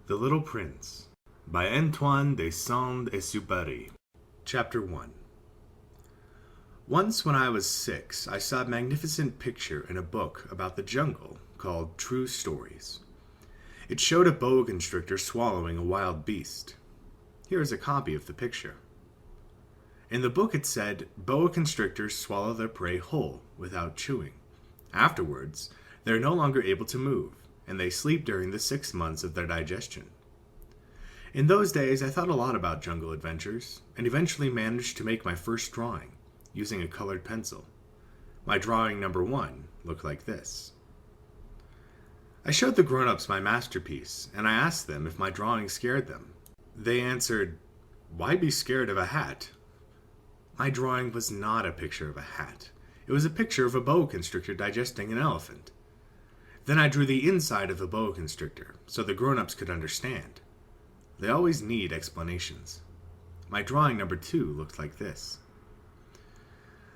The Little Prince by Antoine de Saint-Exupery. Chapter 1. Once when I was 6, I saw a magnificent picture in a book about the jungle called True Stories. It showed a boa constrictor swallowing a wild beast. Here is a copy of the picture. In the book it said, boa constrictors swallow their prey whole, without chewing. Afterwards, they are no longer able to move, and they sleep during the 6 months of their digestion. In those days, I thought a lot about jungle adventures, and eventually managed to make my first drawing, using a colored pencil. My drawing number 1 looked like this. I showed the grown-ups my masterpiece, and I asked them if my drawing scared them. They answered, "Why be scared of a hat?" My drawing was not a picture of a hat. It was a picture of a boa constrictor digesting an elephant. Then I drew the inside of the boa constrictor, so the grown-ups could understand. They always need explanations. My drawing number 2 looked like this.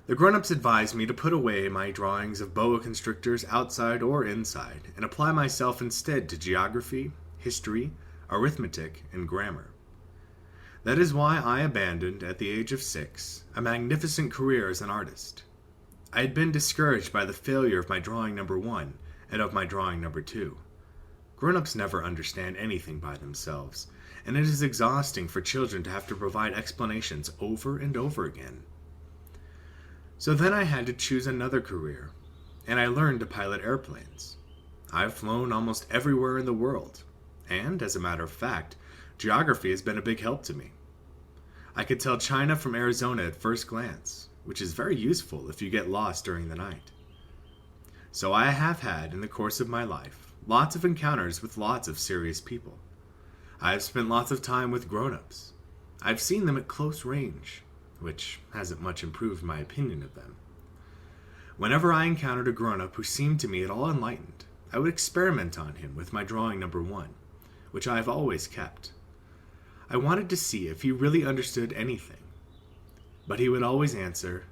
The grown-ups advised me to put away my drawings of boa constrictors outside or inside, and apply myself instead to geography, history, arithmetic, and grammar. That is why I abandoned, at the age of 6, a magnificent career as an artist. I had been discouraged by the failure of my drawing number 1 and of my drawing number 2. Grown-ups never understand anything by themselves, and it is exhausting for children to have to provide explanations over and over again. So then I had to choose another career, and I learned to pilot airplanes. I've flown almost everywhere in the world, and, as a matter of fact, geography has been a big help to me. I could tell China from Arizona at first glance, which is very useful if you get lost during the night. So I have had, in the course of my life, lots of encounters with lots of serious people. I have spent lots of time with grown-ups. I've seen them at close range, which hasn't much improved my opinion of them. Whenever I encountered a grown-up who seemed to me at all enlightened, I would experiment on him with my drawing number 1, which I have always kept. I wanted to see if he really understood anything, but he would always answer,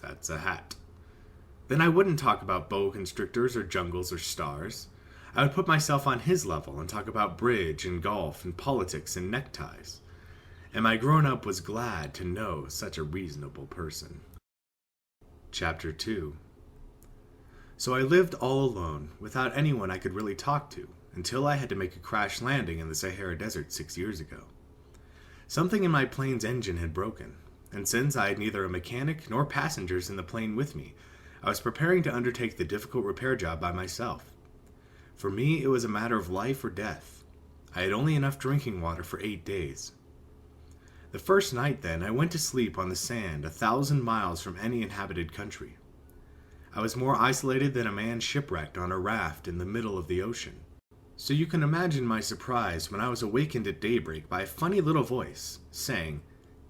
"That's a hat." Then I wouldn't talk about boa constrictors or jungles or stars. I would put myself on his level and talk about bridge and golf and politics and neckties. And my grown-up was glad to know such a reasonable person. Chapter 2. So I lived all alone, without anyone I could really talk to, until I had to make a crash landing in the Sahara Desert 6 years ago. Something in my plane's engine had broken, and since I had neither a mechanic nor passengers in the plane with me, I was preparing to undertake the difficult repair job by myself. For me, it was a matter of life or death. I had only enough drinking water for 8 days. The first night, then, I went to sleep on the sand 1,000 miles from any inhabited country. I was more isolated than a man shipwrecked on a raft in the middle of the ocean. So you can imagine my surprise when I was awakened at daybreak by a funny little voice, saying,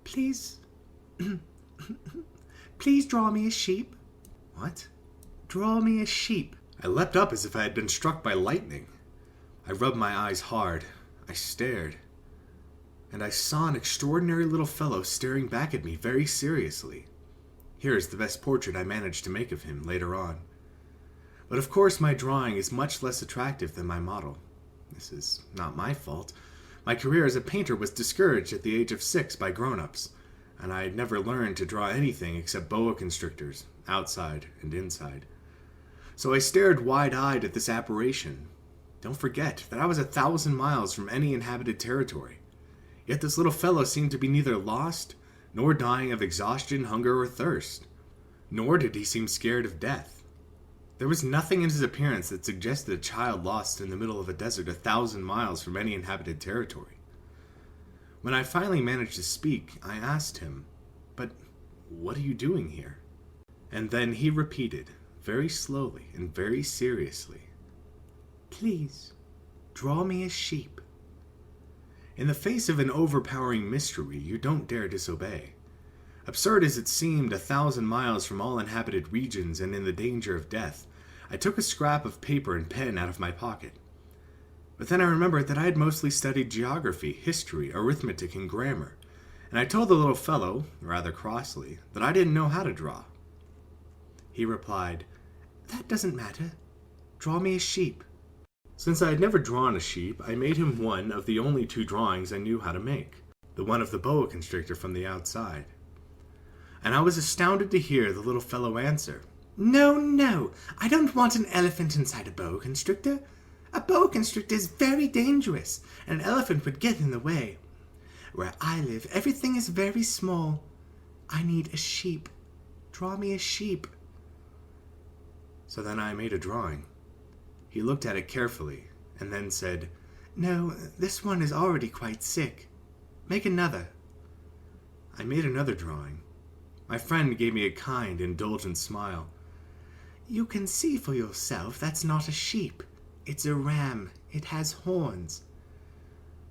"Please, please draw me a sheep." What? Draw me a sheep. I leapt up as if I had been struck by lightning. I rubbed my eyes hard. I stared. And I saw an extraordinary little fellow staring back at me very seriously. Here is the best portrait I managed to make of him later on. But of course my drawing is much less attractive than my model. This is not my fault. My career as a painter was discouraged at the age of 6 by grown-ups, and I had never learned to draw anything except boa constrictors, outside and inside. So I stared wide-eyed at this apparition. Don't forget that I was 1,000 miles from any inhabited territory. Yet this little fellow seemed to be neither lost, nor dying of exhaustion, hunger, or thirst. Nor did he seem scared of death. There was nothing in his appearance that suggested a child lost in the middle of a desert 1,000 miles from any inhabited territory. When I finally managed to speak, I asked him, "But what are you doing here?" And then he repeated, very slowly and very seriously, "Please, draw me a sheep." In the face of an overpowering mystery, you don't dare disobey. Absurd as it seemed, 1,000 miles from all inhabited regions and in the danger of death, I took a scrap of paper and pen out of my pocket. But then I remembered that I had mostly studied geography, history, arithmetic, and grammar, and I told the little fellow, rather crossly, that I didn't know how to draw. He replied, "That doesn't matter. Draw me a sheep." Since I had never drawn a sheep, I made him one of the only 2 drawings I knew how to make, the one of the boa constrictor from the outside. And I was astounded to hear the little fellow answer, "No, no, I don't want an elephant inside a boa constrictor. A boa constrictor is very dangerous, and an elephant would get in the way. Where I live, everything is very small. I need a sheep. Draw me a sheep." So then I made a drawing. He looked at it carefully, and then said, "No, this one is already quite sick. Make another." I made another drawing. My friend gave me a kind, indulgent smile. "You can see for yourself that's not a sheep. It's a ram. It has horns."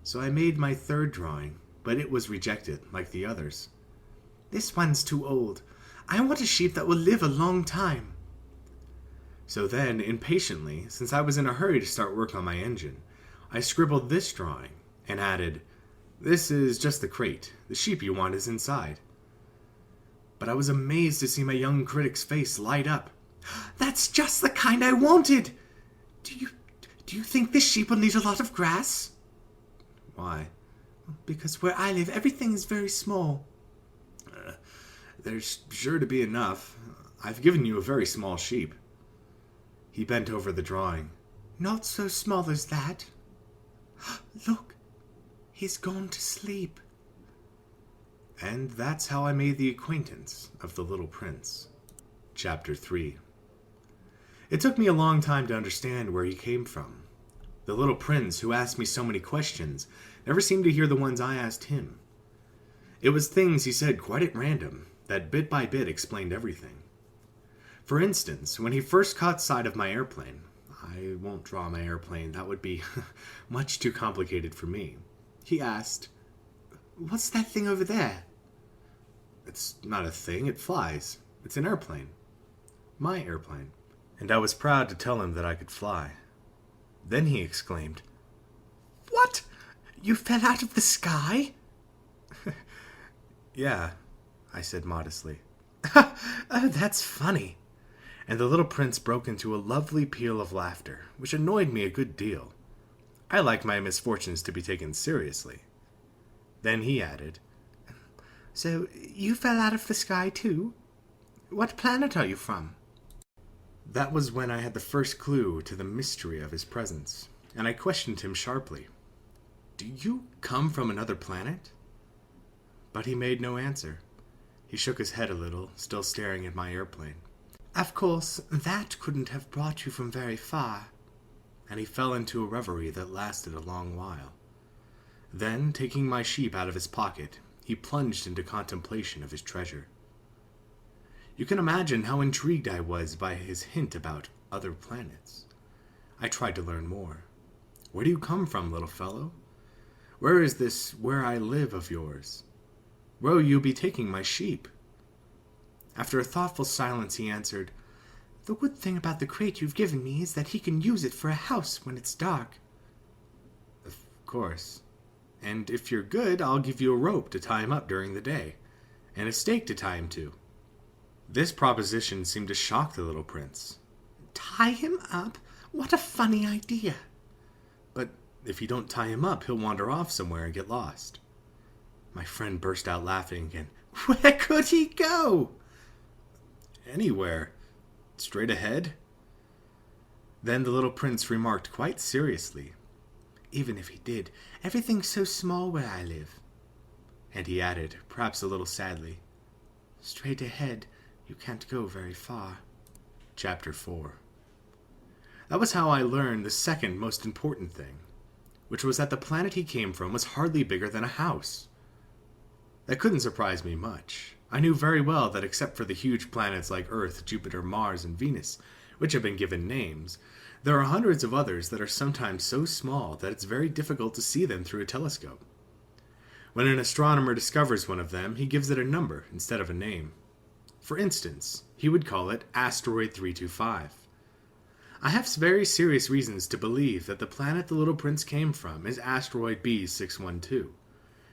So I made my 3rd drawing, but it was rejected, like the others. "This one's too old. I want a sheep that will live a long time." So then, impatiently, since I was in a hurry to start work on my engine, I scribbled this drawing and added, "This is just the crate. The sheep you want is inside." But I was amazed to see my young critic's face light up. "That's just the kind I wanted! Do you think this sheep will need a lot of grass?" "Why?" "Because where I live, everything is very small." There's sure to be enough. I've given you a very small sheep." He bent over the drawing. "Not so small as that. Look, he's gone to sleep." And that's how I made the acquaintance of the little prince. Chapter 3. It took me a long time to understand where he came from. The little prince, who asked me so many questions, never seemed to hear the ones I asked him. It was things he said quite at random that bit by bit explained everything. For instance, when he first caught sight of my airplane — I won't draw my airplane, that would be much too complicated for me — he asked, "What's that thing over there?" "It's not a thing, it flies. It's an airplane. My airplane." And I was proud to tell him that I could fly. Then he exclaimed, "What? You fell out of the sky?" "Yeah," I said modestly. "Oh, that's funny." And the little prince broke into a lovely peal of laughter, which annoyed me a good deal. I like my misfortunes to be taken seriously. Then he added, "So you fell out of the sky too? What planet are you from?" That was when I had the first clue to the mystery of his presence, and I questioned him sharply. "Do you come from another planet?" But he made no answer. He shook his head a little, still staring at my airplane. "Of course, that couldn't have brought you from very far." And he fell into a reverie that lasted a long while. Then, taking my sheep out of his pocket, he plunged into contemplation of his treasure. You can imagine how intrigued I was by his hint about other planets. I tried to learn more. "Where do you come from, little fellow? Where is this 'where I live' of yours? Where will you be taking my sheep?" After a thoughtful silence, he answered, "The good thing about the crate you've given me is that he can use it for a house when it's dark." "Of course. And if you're good, I'll give you a rope to tie him up during the day, and a stake to tie him to." This proposition seemed to shock the little prince. "Tie him up? What a funny idea." "But if you don't tie him up, he'll wander off somewhere and get lost." My friend burst out laughing again. "Where could he go?" "Anywhere. Straight ahead." Then the little prince remarked quite seriously, "Even if he did, everything's so small where I live." And he added, perhaps a little sadly, "Straight ahead, you can't go very far." Chapter 4. That was how I learned the second most important thing, which was that the planet he came from was hardly bigger than a house. That couldn't surprise me much. I knew very well that except for the huge planets like Earth, Jupiter, Mars, and Venus, which have been given names, there are hundreds of others that are sometimes so small that it's very difficult to see them through a telescope. When an astronomer discovers one of them, he gives it a number instead of a name. For instance, he would call it Asteroid 325. I have very serious reasons to believe that the planet the little prince came from is asteroid B612.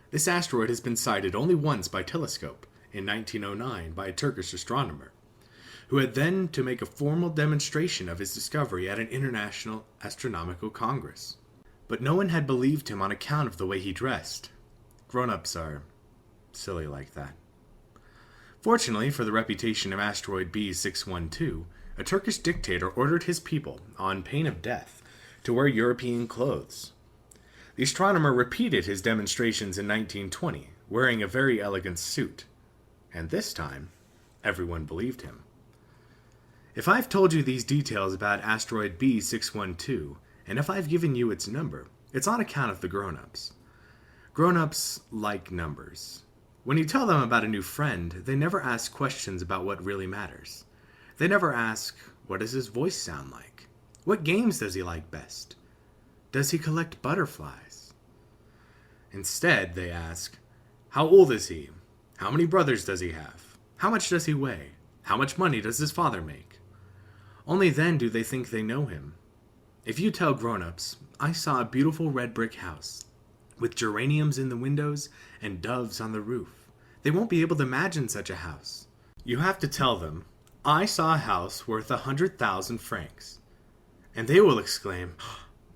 This asteroid has been sighted only once by telescope, in 1909 by a Turkish astronomer, who had then to make a formal demonstration of his discovery at an international astronomical congress. But no one had believed him on account of the way he dressed. Grown-ups are silly like that. Fortunately for the reputation of asteroid B612, a Turkish dictator ordered his people, on pain of death, to wear European clothes. The astronomer repeated his demonstrations in 1920, wearing a very elegant suit. And this time, everyone believed him. If I've told you these details about asteroid B612, and if I've given you its number, it's on account of the grown-ups. Grown-ups like numbers. When you tell them about a new friend, they never ask questions about what really matters. They never ask, what does his voice sound like? What games does he like best? Does he collect butterflies? Instead, they ask, how old is he? How many brothers does he have? How much does he weigh? How much money does his father make? Only then do they think they know him. If you tell grown-ups, I saw a beautiful red brick house, with geraniums in the windows and doves on the roof, they won't be able to imagine such a house. You have to tell them, I saw a house worth 100,000 francs. And they will exclaim,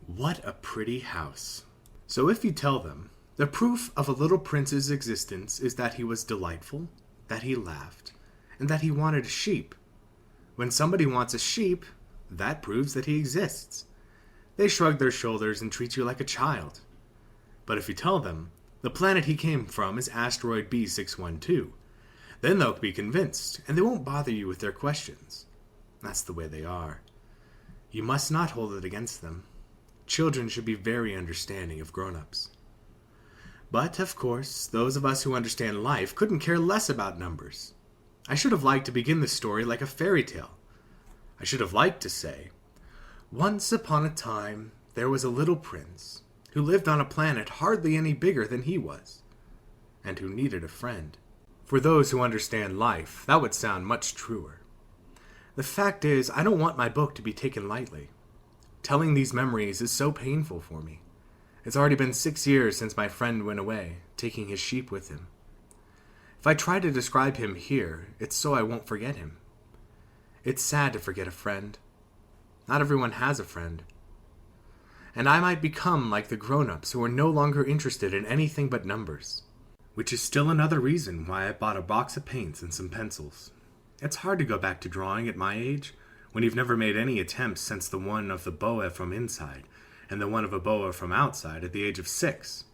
what a pretty house. So if you tell them, the proof of a little prince's existence is that he was delightful, that he laughed, and that he wanted a sheep. When somebody wants a sheep, that proves that he exists. They shrug their shoulders and treat you like a child. But if you tell them, the planet he came from is asteroid B612, then they'll be convinced, and they won't bother you with their questions. That's the way they are. You must not hold it against them. Children should be very understanding of grown-ups. But, of course, those of us who understand life couldn't care less about numbers. I should have liked to begin the story like a fairy tale. I should have liked to say, once upon a time, there was a little prince who lived on a planet hardly any bigger than he was, and who needed a friend. For those who understand life, that would sound much truer. The fact is, I don't want my book to be taken lightly. Telling these memories is so painful for me. It's already been 6 years since my friend went away, taking his sheep with him. If I try to describe him here, it's so I won't forget him. It's sad to forget a friend. Not everyone has a friend. And I might become like the grown-ups who are no longer interested in anything but numbers. Which is still another reason why I bought a box of paints and some pencils. It's hard to go back to drawing at my age, when you've never made any attempts since the one of the boa from inside, and the one of a boa from outside at the age of 6.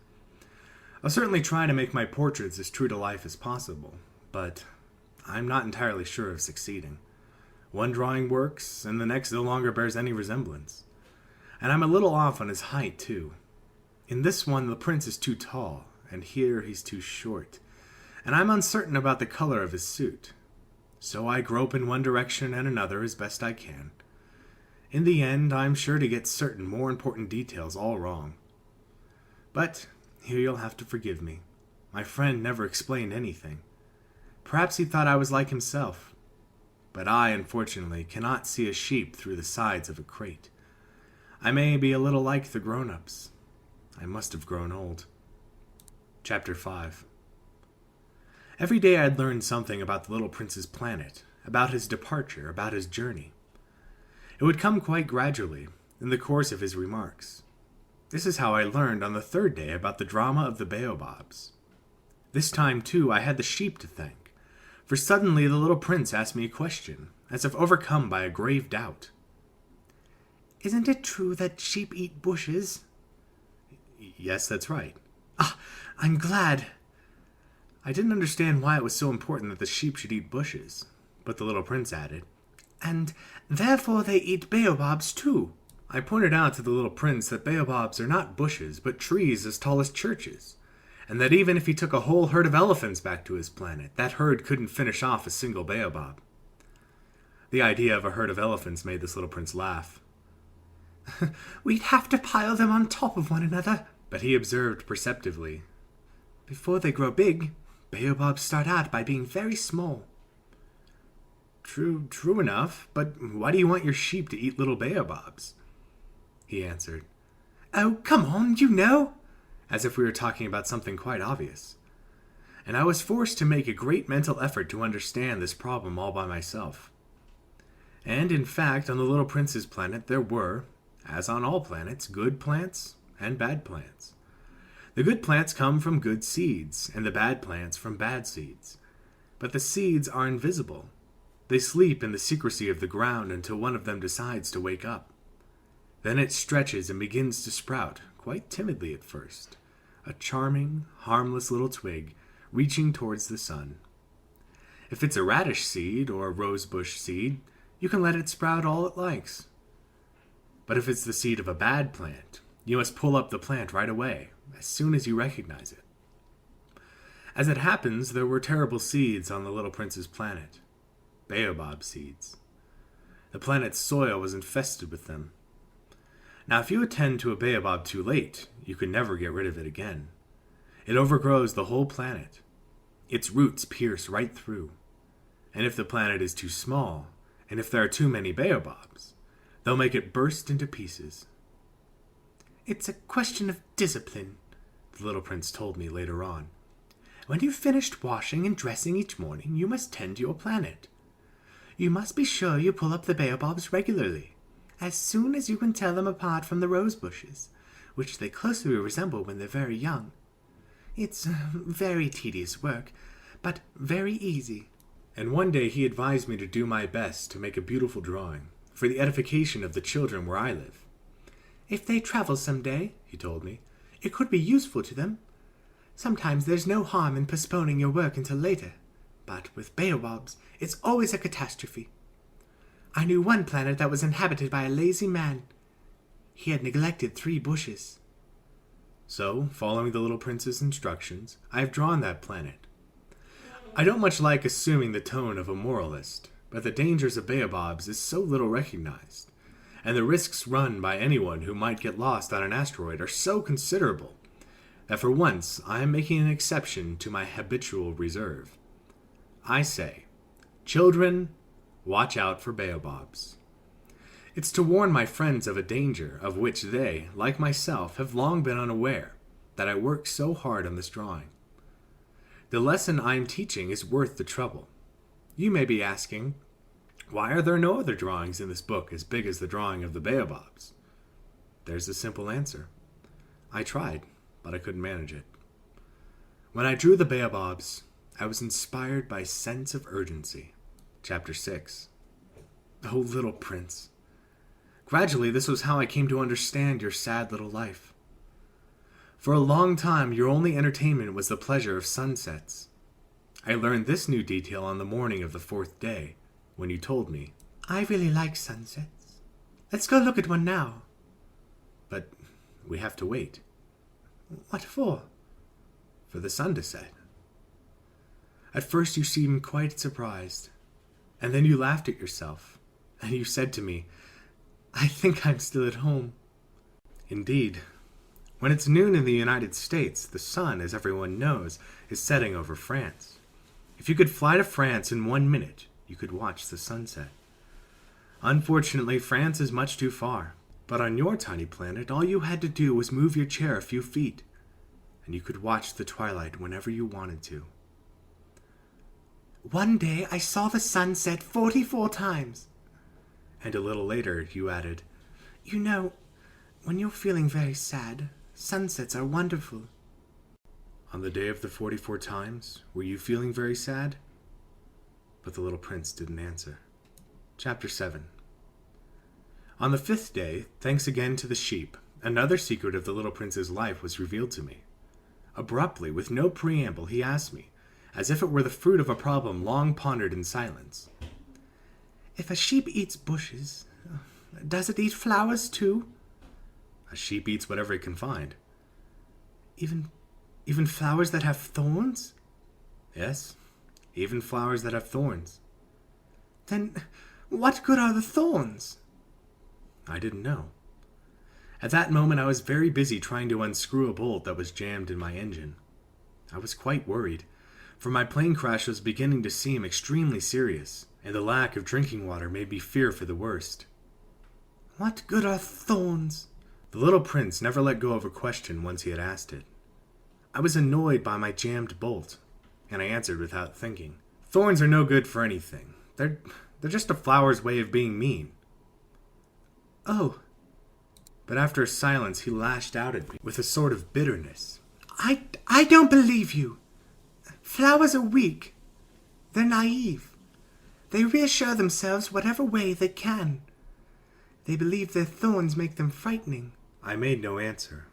I'll certainly try to make my portraits as true to life as possible, but I'm not entirely sure of succeeding. One drawing works, and the next no longer bears any resemblance. And I'm a little off on his height, too. In this one, the prince is too tall, and here he's too short, and I'm uncertain about the color of his suit. So I grope in one direction and another as best I can. In the end, I'm sure to get certain more important details all wrong. But here you'll have to forgive me. My friend never explained anything. Perhaps he thought I was like himself. But I, unfortunately, cannot see a sheep through the sides of a crate. I may be a little like the grown-ups. I must have grown old. Chapter 5. Every day I'd learn something about the little prince's planet, about his departure, about his journey. It would come quite gradually, in the course of his remarks. This is how I learned on the 3rd day about the drama of the baobabs. This time, too, I had the sheep to thank. For suddenly the little prince asked me a question, as if overcome by a grave doubt. Isn't it true that sheep eat bushes? Yes, that's right. Ah, I'm glad. I didn't understand why it was so important that the sheep should eat bushes, but the little prince added, and therefore they eat baobabs too. I pointed out to the little prince that baobabs are not bushes, but trees as tall as churches, and that even if he took a whole herd of elephants back to his planet, that herd couldn't finish off a single baobab. The idea of a herd of elephants made this little prince laugh. We'd have to pile them on top of one another, but he observed perceptively. Before they grow big, baobabs start out by being very small. True enough, but why do you want your sheep to eat little baobabs? He answered. Oh, come on, you know, as if we were talking about something quite obvious. And I was forced to make a great mental effort to understand this problem all by myself. And in fact, on the Little Prince's planet there were, as on all planets, good plants and bad plants. The good plants come from good seeds, and the bad plants from bad seeds. But the seeds are invisible. They sleep in the secrecy of the ground until one of them decides to wake up. Then it stretches and begins to sprout, quite timidly at first, a charming, harmless little twig reaching towards the sun. If it's a radish seed or a rosebush seed, you can let it sprout all it likes. But if it's the seed of a bad plant, you must pull up the plant right away, as soon as you recognize it. As it happens, there were terrible seeds on the Little Prince's planet. Baobab seeds. The planet's soil was infested with them. Now, if you attend to a baobab too late, you can never get rid of it again. It overgrows the whole planet. Its roots pierce right through. And if the planet is too small, and if there are too many baobabs, they'll make it burst into pieces. "It's a question of discipline," the Little Prince told me later on. "When you've finished washing and dressing each morning, you must tend to your planet. You must be sure you pull up the baobabs regularly, as soon as you can tell them apart from the rose bushes, which they closely resemble when they're very young. It's very tedious work, but very easy." And one day he advised me to do my best to make a beautiful drawing, for the edification of the children where I live. "If they travel some day," he told me, "it could be useful to them. Sometimes there's no harm in postponing your work until later, but with baobabs, it's always a catastrophe. I knew one planet that was inhabited by a lazy man. He had neglected 3 bushes. So, following the Little Prince's instructions, I have drawn that planet. I don't much like assuming the tone of a moralist, but the dangers of baobabs is so little recognized, and the risks run by anyone who might get lost on an asteroid are so considerable, that for once I am making an exception to my habitual reserve. I say, children, watch out for baobabs. It's to warn my friends of a danger of which they, like myself, have long been unaware, that I work so hard on this drawing. The lesson I am teaching is worth the trouble. You may be asking, why are there no other drawings in this book as big as the drawing of the baobabs? There's a simple answer. I tried, but I couldn't manage it. When I drew the baobabs, I was inspired by a sense of urgency. Chapter 6. Oh, Little Prince. Gradually, this was how I came to understand your sad little life. For a long time, your only entertainment was the pleasure of sunsets. I learned this new detail on the morning of the 4th day, when you told me, "I really like sunsets. Let's go look at one now." But we have to wait. "What for?" "For the sun to set." At first you seemed quite surprised, and then you laughed at yourself, and you said to me, "I think I'm still at home." Indeed, when it's noon in the United States, the sun, as everyone knows, is setting over France. If you could fly to France in 1 minute, you could watch the sunset. Unfortunately, France is much too far, but on your tiny planet, all you had to do was move your chair a few feet, and you could watch the twilight whenever you wanted to. "One day I saw the sun set 44 times. And a little later you added, "You know, when you're feeling very sad, sunsets are wonderful." On the day of the 44 times, were you feeling very sad? But the Little Prince didn't answer. Chapter 7. On the 5th day, thanks again to the sheep, another secret of the Little Prince's life was revealed to me. Abruptly, with no preamble, he asked me, as if it were the fruit of a problem long pondered in silence, "If a sheep eats bushes, does it eat flowers too?" "A sheep eats whatever it can find." Even flowers that have thorns?" "Yes, even flowers that have thorns." "Then what good are the thorns?" I didn't know. At that moment I was very busy trying to unscrew a bolt that was jammed in my engine. I was quite worried, for my plane crash was beginning to seem extremely serious, and the lack of drinking water made me fear for the worst. "What good are thorns?" The Little Prince never let go of a question once he had asked it. I was annoyed by my jammed bolt, and I answered without thinking. "Thorns are no good for anything. They're They're just a flower's way of being mean. Oh. But after a silence, he lashed out at me with a sort of bitterness. I don't believe you. Flowers are weak. They're naive. They reassure themselves whatever way they can. They believe their thorns make them frightening. I made no answer.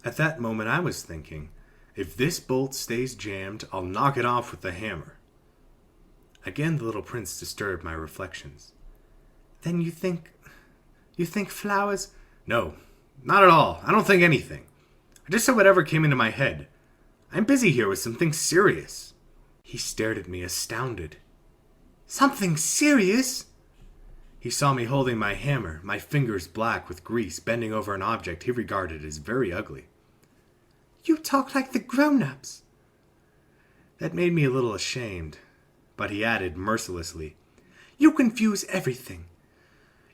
At that moment I was thinking, if this bolt stays jammed, I'll knock it off with the hammer. Again the little prince disturbed my reflections. Then you think flowers... No, not at all. I don't think anything. I just said whatever came into my head. I'm busy here with something serious. He stared at me, astounded. Something serious? He saw me holding my hammer, my fingers black with grease, bending over an object he regarded as very ugly. You talk like the grownups. That made me a little ashamed, but he added mercilessly, You confuse everything.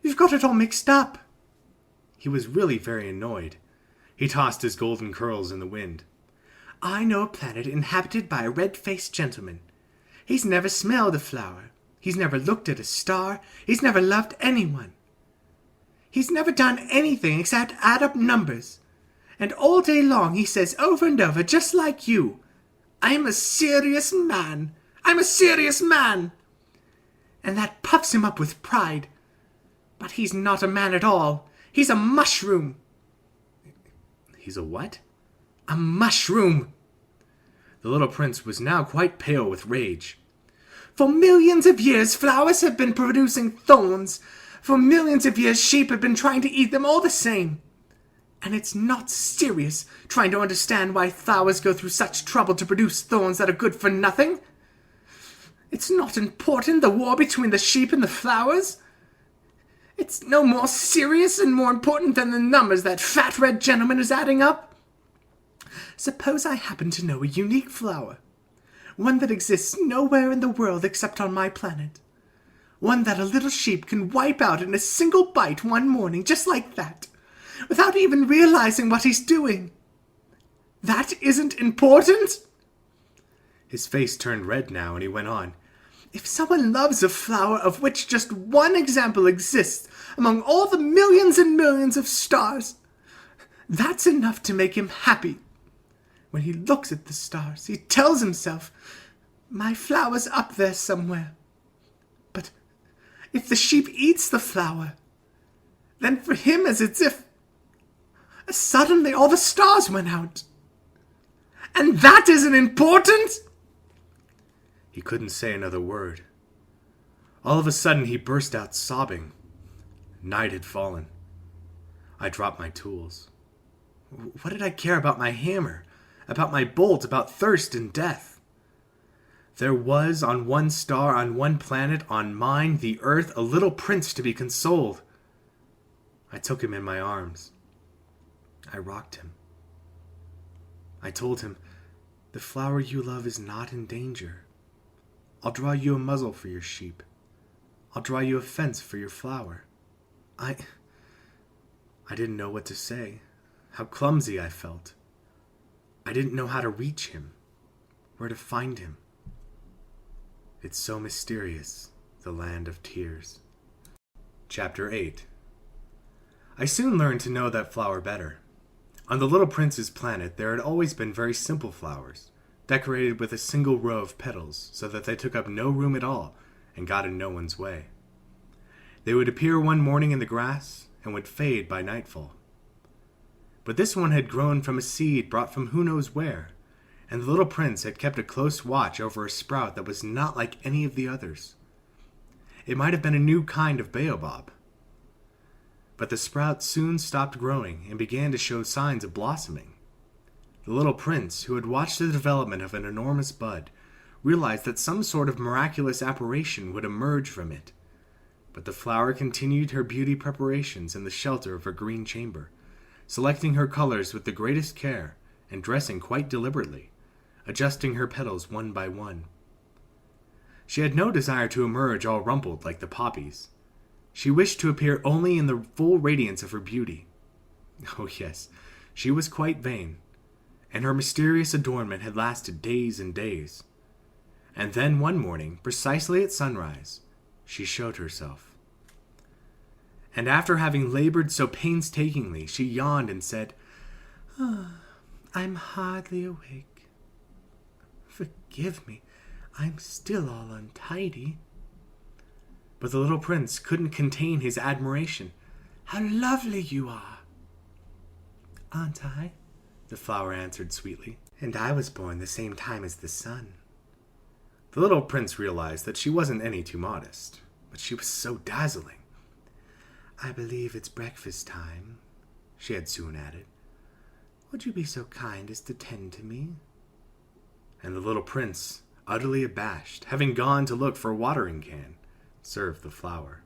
You've got it all mixed up. He was really very annoyed. He tossed his golden curls in the wind. I know a planet inhabited by a red-faced gentleman. He's never smelled a flower. He's never looked at a star. He's never loved anyone. He's never done anything except add up numbers. And all day long he says over and over, just like you, I'm a serious man. I'm a serious man. And that puffs him up with pride. But he's not a man at all. He's a mushroom. He's a what? A mushroom. The little prince was now quite pale with rage. For millions of years, flowers have been producing thorns. For millions of years, sheep have been trying to eat them all the same. And it's not serious trying to understand why flowers go through such trouble to produce thorns that are good for nothing. It's not important, the war between the sheep and the flowers. It's no more serious and more important than the numbers that fat red gentleman is adding up. Suppose I happen to know a unique flower. One that exists nowhere in the world except on my planet. One that a little sheep can wipe out in a single bite one morning, just like that, without even realizing what he's doing. That isn't important? His face turned red now, and he went on. If someone loves a flower of which just one example exists among all the millions and millions of stars, that's enough to make him happy. When he looks at the stars, he tells himself, my flower's up there somewhere. But if the sheep eats the flower, then for him it's as if suddenly all the stars went out. And that isn't important? He couldn't say another word. All of a sudden he burst out sobbing. Night had fallen. I dropped my tools. What did I care about my hammer? About my bolt, about thirst and death? There was on one star, on one planet, on mine, the earth, a little prince to be consoled. I took him in my arms. I rocked him. I told him, the flower you love is not in danger. I'll draw you a muzzle for your sheep. I'll draw you a fence for your flower. I didn't know what to say, how clumsy I felt. I didn't know how to reach him, where to find him. It's so mysterious, the land of tears. Chapter 8. I soon learned to know that flower better. On the little prince's planet, there had always been very simple flowers, decorated with a single row of petals, so that they took up no room at all and got in no one's way. They would appear one morning in the grass and would fade by nightfall. But this one had grown from a seed brought from who knows where, and the little prince had kept a close watch over a sprout that was not like any of the others. It might have been a new kind of baobab. But the sprout soon stopped growing and began to show signs of blossoming. The little prince, who had watched the development of an enormous bud, realized that some sort of miraculous apparition would emerge from it. But the flower continued her beauty preparations in the shelter of her green chamber, selecting her colors with the greatest care and dressing quite deliberately, adjusting her petals one by one. She had no desire to emerge all rumpled like the poppies. She wished to appear only in the full radiance of her beauty. Oh yes, she was quite vain, and her mysterious adornment had lasted days and days. And then one morning, precisely at sunrise, she showed herself. And after having labored so painstakingly, she yawned and said, I'm hardly awake. Forgive me, I'm still all untidy. But the little prince couldn't contain his admiration. How lovely you are! Aren't I? The flower answered sweetly. And I was born the same time as the sun. The little prince realized that she wasn't any too modest, but she was so dazzling. I believe it's breakfast time, she had soon added. Would you be so kind as to tend to me? And the little prince, utterly abashed, having gone to look for a watering can, served the flower.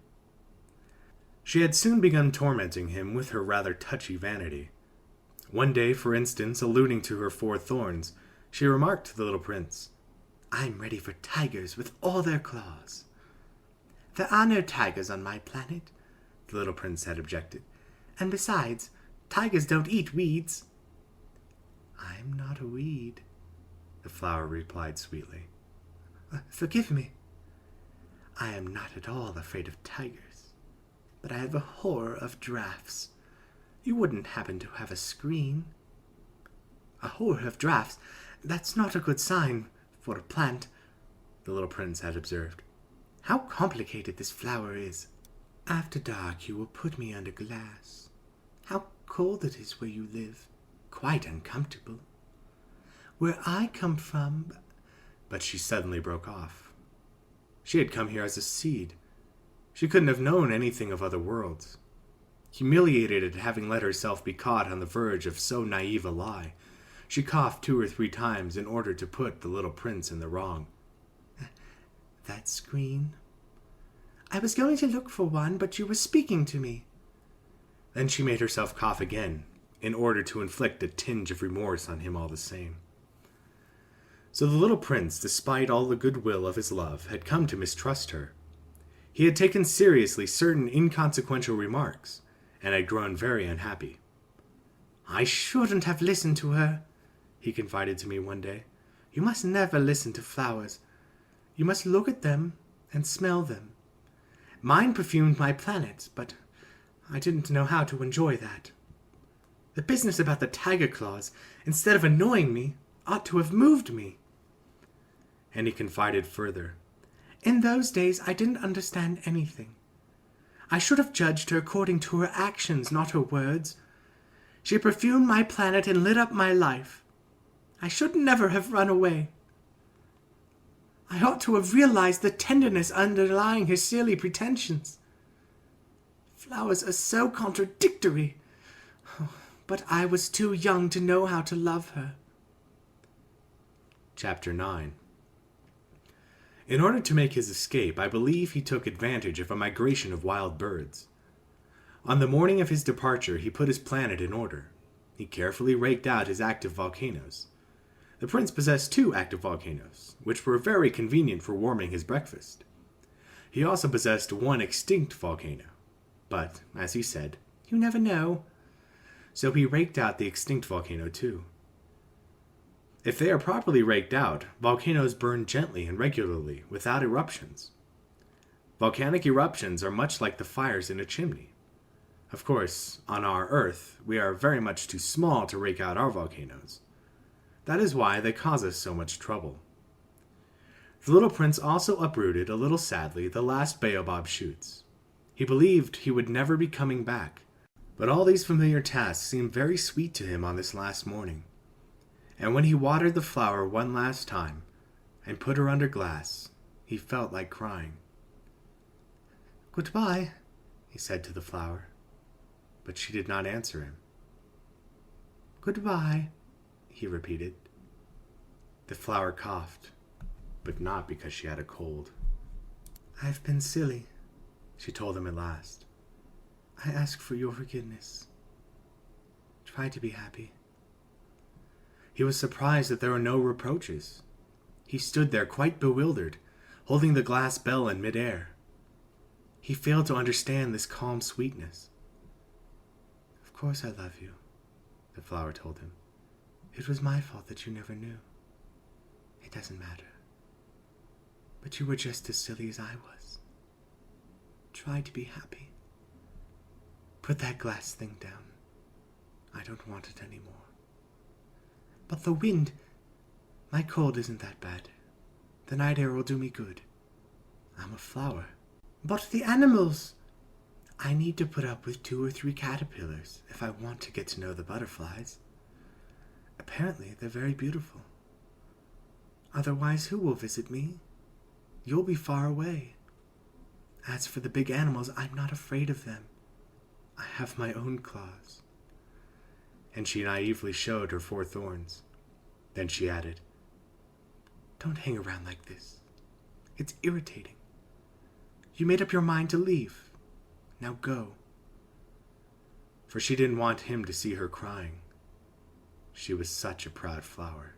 She had soon begun tormenting him with her rather touchy vanity. One day, for instance, alluding to her 4 thorns, she remarked to the little prince, I'm ready for tigers with all their claws. There are no tigers on my planet, the little prince had objected. And besides, tigers don't eat weeds. I'm not a weed, the flower replied sweetly. Forgive me. I am not at all afraid of tigers, but I have a horror of drafts. You wouldn't happen to have a screen? A horror of drafts? That's not a good sign for a plant, the little prince had observed. How complicated this flower is. After dark you will put me under glass. How cold it is where you live. Quite uncomfortable. Where I come from... But she suddenly broke off. She had come here as a seed. She couldn't have known anything of other worlds. Humiliated at having let herself be caught on the verge of so naive a lie, she coughed 2 or 3 times in order to put the little prince in the wrong. That screen? I was going to look for one, but you were speaking to me. Then she made herself cough again, in order to inflict a tinge of remorse on him all the same. So the little prince, despite all the goodwill of his love, had come to mistrust her. He had taken seriously certain inconsequential remarks, and had grown very unhappy. I shouldn't have listened to her, he confided to me one day. You must never listen to flowers. You must look at them and smell them. Mine perfumed my planet, but I didn't know how to enjoy that. The business about the tiger claws, instead of annoying me, ought to have moved me. And he confided further. In those days I didn't understand anything. I should have judged her according to her actions, not her words. She perfumed my planet and lit up my life. I should never have run away. I ought to have realized the tenderness underlying her silly pretensions. Flowers are so contradictory. But I was too young to know how to love her. Chapter 9. In order to make his escape, I believe he took advantage of a migration of wild birds. On the morning of his departure, he put his planet in order. He carefully raked out his active volcanoes. The prince possessed 2 active volcanoes, which were very convenient for warming his breakfast. He also possessed 1 extinct volcano. But, as he said, you never know. So he raked out the extinct volcano too. If they are properly raked out, volcanoes burn gently and regularly, without eruptions. Volcanic eruptions are much like the fires in a chimney. Of course, on our Earth, we are very much too small to rake out our volcanoes. That is why they cause us so much trouble. The little prince also uprooted, a little sadly, the last baobab shoots. He believed he would never be coming back, but all these familiar tasks seemed very sweet to him on this last morning. And when he watered the flower one last time, and put her under glass, he felt like crying. Goodbye, he said to the flower, but she did not answer him. Goodbye, he repeated. The flower coughed, but not because she had a cold. I've been silly, she told him at last. I ask for your forgiveness. Try to be happy. He was surprised that there were no reproaches. He stood there quite bewildered, holding the glass bell in midair. He failed to understand this calm sweetness. Of course I love you, the flower told him. It was my fault that you never knew. It doesn't matter. But you were just as silly as I was. Try to be happy. Put that glass thing down. I don't want it anymore. But the wind, my cold isn't that bad. The night air will do me good. I'm a flower. But the animals! I need to put up with 2 or 3 caterpillars if I want to get to know the butterflies. Apparently, they're very beautiful. Otherwise, who will visit me? You'll be far away. As for the big animals, I'm not afraid of them. I have my own claws. And she naively showed her 4 thorns. Then she added, Don't hang around like this. It's irritating. You made up your mind to leave. Now go. For she didn't want him to see her crying. She was such a proud flower.